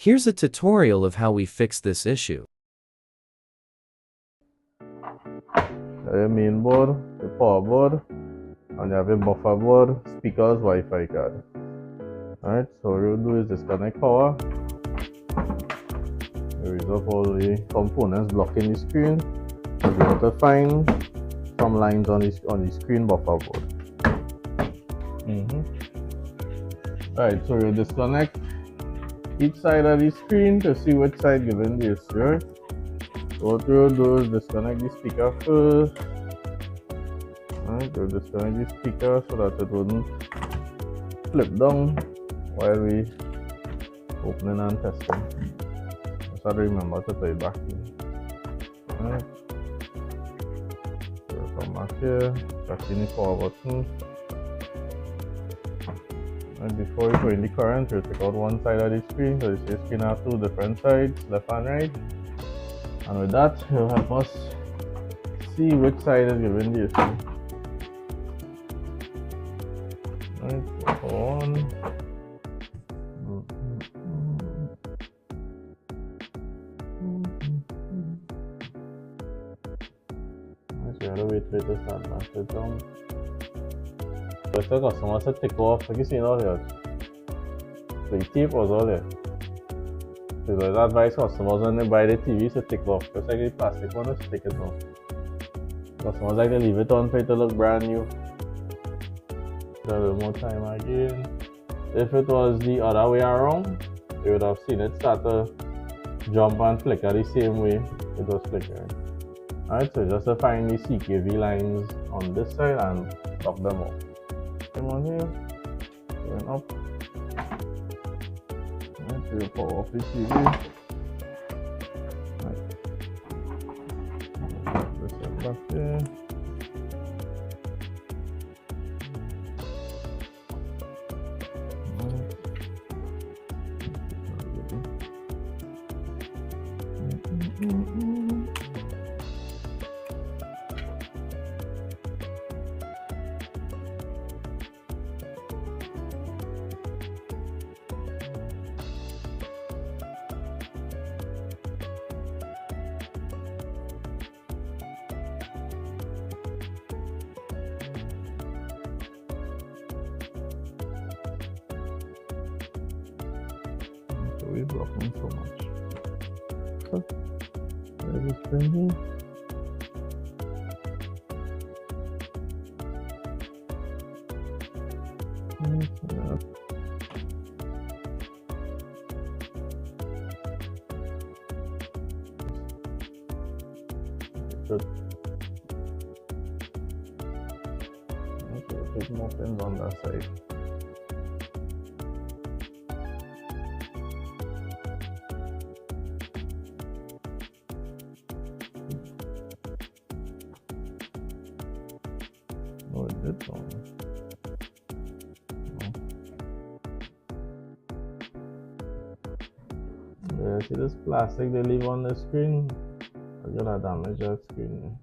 Here's a tutorial of how we fix this issue. Your main board, your power board, and you have your buffer board, speakers, Wi-Fi card. Alright, so what you'll do is disconnect power. You raise up all the components blocking the screen. You'll be able to find some lines on the screen buffer board. Alright, so you'll disconnect each side of the screen to see which side giving the issue. So what you'll do is disconnect the speaker first. Alright, you'll disconnect the speaker so that it wouldn't flip down while we opening and testing. Just have to remember to put it back in. Alright. So come back here, back in the power button. And before you put in the current, you take out one side of the screen. So the screen has two different sides, left and right. And with that, it will help us see which side is giving the issue. Right, so on. So you have to wait for it to start back to jump. First, the customer said take off. Like you see all here. The tape was all there. So I advise customers when they buy the TV to take off. Just like the plastic one, just take it off. Customers like to leave it on for it to look brand new. A little more time again. If it was the other way around, you would have seen it start to jump and flicker the same way it was flickering. Alright, so just to find the CKV lines on this side and lock them off. Come on here, going up. Alright, so you power off the TV. Right. This one back there. We're blocking so much. So, where is this spring here? Good. Okay, put more pins on that side. Oh, it did something. Yeah, see this plastic they leave on the screen? I'm gonna damage that screen.